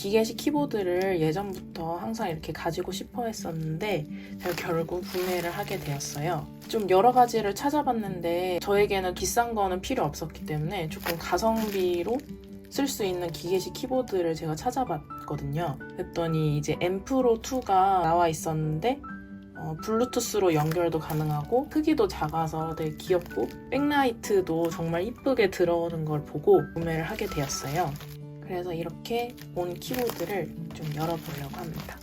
기계식 키보드를 예전부터 항상 이렇게 가지고 싶어 했었는데 제가 결국 구매를 하게 되었어요. 좀 여러 가지를 찾아봤는데 저에게는 비싼 거는 필요 없었기 때문에 조금 가성비로 쓸 수 있는 기계식 키보드를 제가 찾아봤거든요. 그랬더니 이제 M 프로 2가 나와 있었는데 블루투스로 연결도 가능하고 크기도 작아서 되게 귀엽고 백라이트도 정말 이쁘게 들어오는 걸 보고 구매를 하게 되었어요. 그래서 이렇게 온 키보드를 좀 열어보려고 합니다.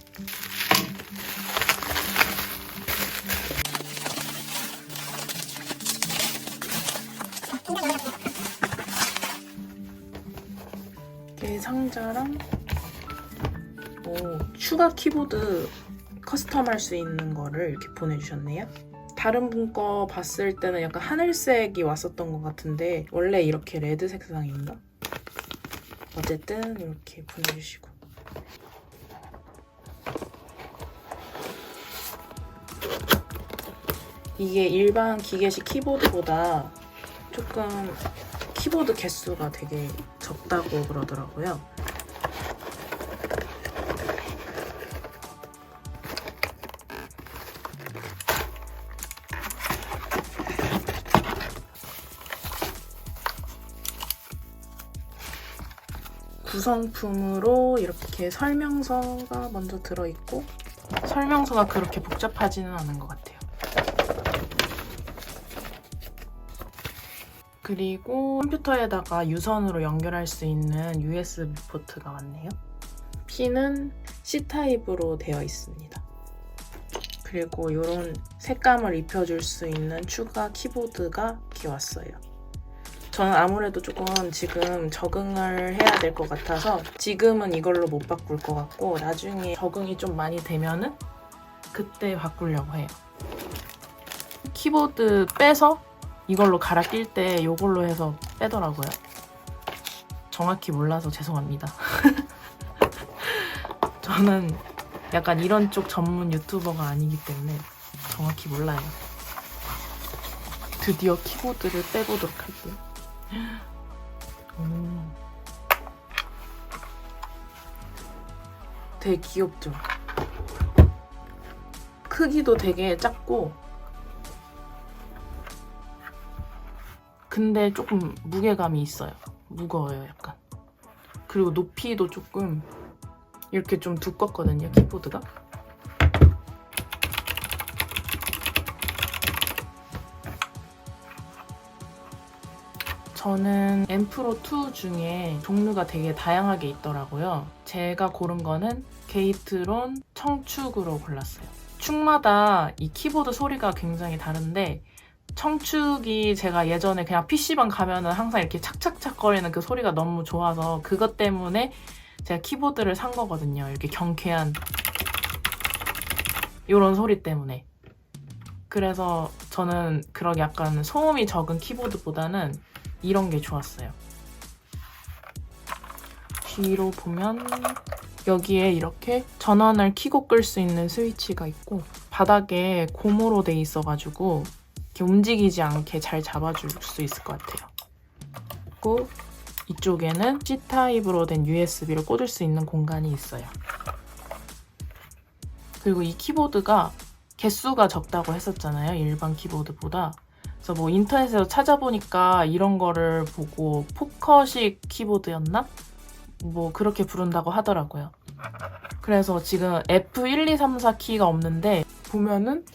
이렇게 상자랑 추가 키보드 커스텀할 수 있는 거를 이렇게 보내주셨네요. 다른 분 거 봤을 때는 약간 하늘색이 왔었던 것 같은데 원래 이렇게 레드 색상인가? 어쨌든 이렇게 보내주시고 이게 일반 기계식 키보드보다 조금 키보드 개수가 되게 적다고 그러더라고요. 구성품으로 이렇게 설명서가 먼저 들어있고 설명서가 그렇게 복잡하지는 않은 것 같아요. 그리고 컴퓨터에다가 유선으로 연결할 수 있는 USB 포트가 왔네요. 핀은 C타입으로 되어 있습니다. 그리고 이런 색감을 입혀줄 수 있는 추가 키보드가 이렇게 왔어요. 저는 아무래도 조금 지금 적응을 해야 될 것 같아서 지금은 이걸로 못 바꿀 것 같고 나중에 적응이 좀 많이 되면은 그때 바꾸려고 해요. 키보드 빼서 이걸로 갈아 낄 때 이걸로 해서 빼더라고요. 정확히 몰라서 죄송합니다. 저는 약간 이런 쪽 전문 유튜버가 아니기 때문에 정확히 몰라요. 드디어 키보드를 빼보도록 할게요. 되게 귀엽죠? 크기도 되게 작고 근데 조금 무게감이 있어요. 무거워요 약간. 그리고 높이도 조금 이렇게 좀 두껍거든요 키보드가. 저는 M 프로 2 중에 종류가 되게 다양하게 있더라고요. 제가 고른 거는 게이트론 청축으로 골랐어요. 축마다 이 키보드 소리가 굉장히 다른데 청축이 제가 예전에 그냥 PC방 가면은 항상 이렇게 착착착 거리는 그 소리가 너무 좋아서 그것 때문에 제가 키보드를 산 거거든요. 이렇게 경쾌한 이런 소리 때문에. 그래서 저는 그런 약간 소음이 적은 키보드보다는 이런 게 좋았어요. 뒤로 보면 여기에 이렇게 전원을 켜고 끌 수 있는 스위치가 있고 바닥에 고무로 돼 있어가지고 이렇게 움직이지 않게 잘 잡아줄 수 있을 것 같아요. 그리고 이쪽에는 C타입으로 된 USB를 꽂을 수 있는 공간이 있어요. 그리고 이 키보드가 개수가 적다고 했었잖아요. 일반 키보드보다. 그래서 뭐 인터넷에서 찾아보니까 이런 거를 보고 포커식 키보드였나? 뭐 그렇게 부른다고 하더라고요. 그래서 지금 F1, 2, 3, 4 키가 없는데 보면은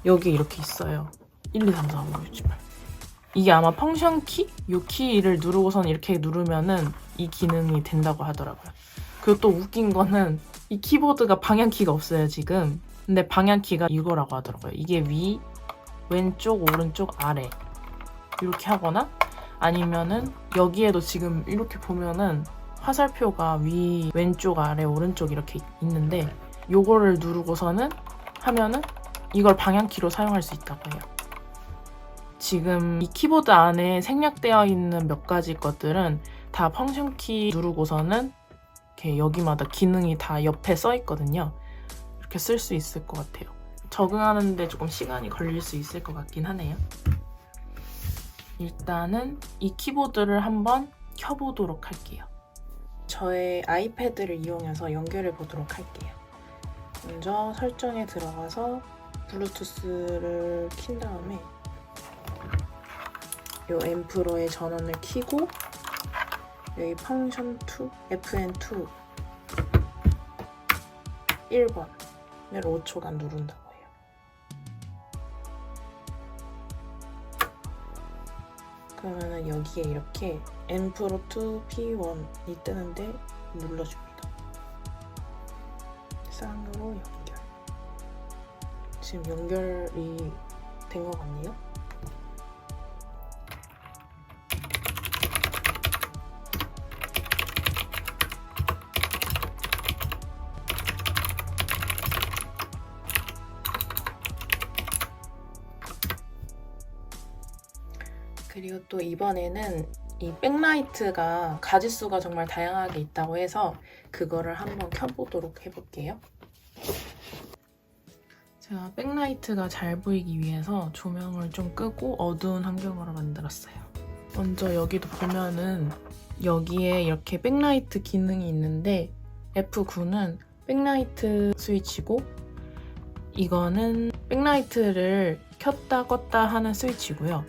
여기 이렇게 있어요. 1, 2, 3, 4, 5, 6, 7, 8. 이게 아마 펑션 키? 이 키를 누르고선 이렇게 누르면은 이 기능이 된다고 하더라고요. 그리고 또 웃긴 거는 이 키보드가 방향키가 없어요 지금. 근데 방향키가 이거라고 하더라고요. 이게 위, 왼쪽, 오른쪽, 아래 이렇게 하거나 아니면은 여기에도 지금 이렇게 보면은 화살표가 위, 왼쪽, 아래, 오른쪽 이렇게 있는데 요거를 누르고서는 하면은 이걸 방향키로 사용할 수 있다고 해요. 지금 이 키보드 안에 생략되어 있는 몇 가지 것들은 다 펑션키 누르고서는 이렇게 여기마다 기능이 다 옆에 써 있거든요. 이렇게 쓸 수 있을 것 같아요. 적응하는데 조금 시간이 걸릴 수 있을 것 같긴 하네요. 일단은 이 키보드를 한번 켜보도록 할게요. 저의 아이패드를 이용해서 연결해 보도록 할게요. 먼저 설정에 들어가서 블루투스를 킨 다음에 이 앰프로의 전원을 켜고 여기 펑션 2, FN2 1번을 5초간 누른다고 해요. 그러면은 여기에 이렇게 앰프로2 P1이 뜨는데 눌러줍니다. 쌍으로 연결. 지금 연결이 된 것 같네요. 그리고 또 이번에는 이 백라이트가 가지수가 정말 다양하게 있다고 해서 그거를 한번 켜보도록 해볼게요. 제가 백라이트가 잘 보이기 위해서 조명을 좀 끄고 어두운 환경으로 만들었어요. 먼저 여기도 보면은 여기에 이렇게 백라이트 기능이 있는데 F9는 백라이트 스위치고 이거는 백라이트를 켰다 껐다 하는 스위치고요.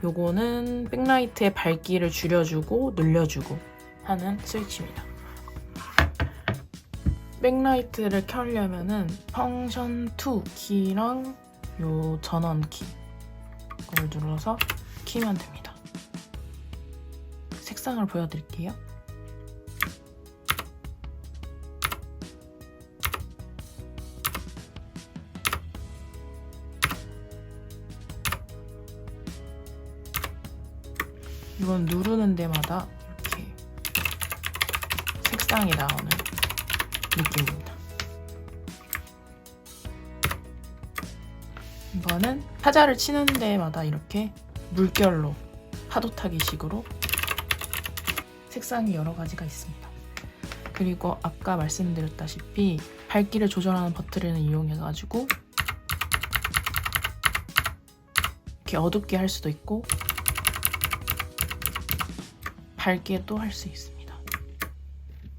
요거는 백라이트의 밝기를 줄여주고 늘려주고 하는 스위치입니다. 백라이트를 켜려면은 펑션 2 키랑 요 전원 키 이걸 눌러서 키면 됩니다. 색상을 보여드릴게요. 이건 누르는 데마다 이렇게 색상이 나오는 느낌입니다. 이거는 타자를 치는 데마다 이렇게 물결로 파도 타기 식으로 색상이 여러 가지가 있습니다. 그리고 아까 말씀드렸다시피 밝기를 조절하는 버튼을 이용해가지고 이렇게 어둡게 할 수도 있고 밝게도 할 수 있습니다.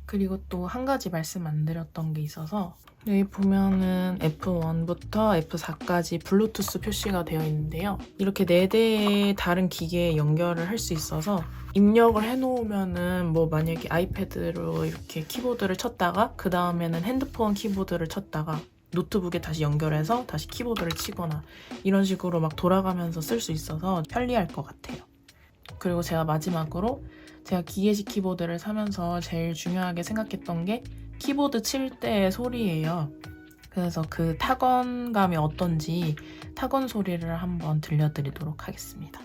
그리고 또 한 가지 말씀 안 드렸던 게 있어서 여기 보면은 F1부터 F4까지 블루투스 표시가 되어 있는데요. 이렇게 4대의 다른 기계에 연결을 할 수 있어서 입력을 해놓으면은 뭐 만약에 아이패드로 이렇게 키보드를 쳤다가 그 다음에는 핸드폰 키보드를 쳤다가 노트북에 다시 연결해서 다시 키보드를 치거나 이런 식으로 막 돌아가면서 쓸 수 있어서 편리할 것 같아요. 그리고 제가 마지막으로 제가 기계식 키보드를 사면서 제일 중요하게 생각했던 게 키보드 칠 때의 소리예요. 그래서 그 타건감이 어떤지 타건 소리를 한번 들려드리도록 하겠습니다.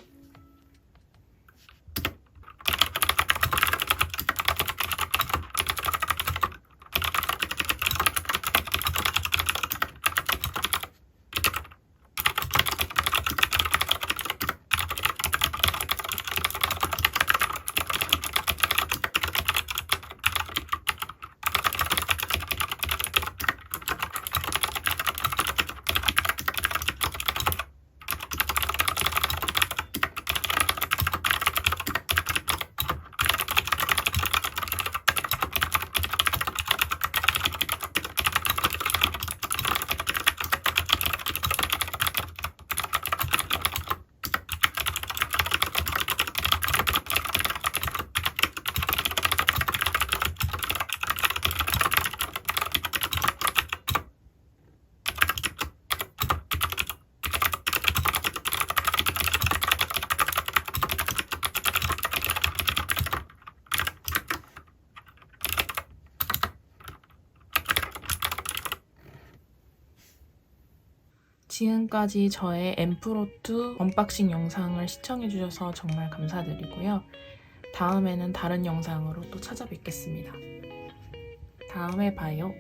지금까지 저의 앰프로2 언박싱 영상을 시청해주셔서 정말 감사드리고요. 다음에는 다른 영상으로 또 찾아뵙겠습니다. 다음에 봐요.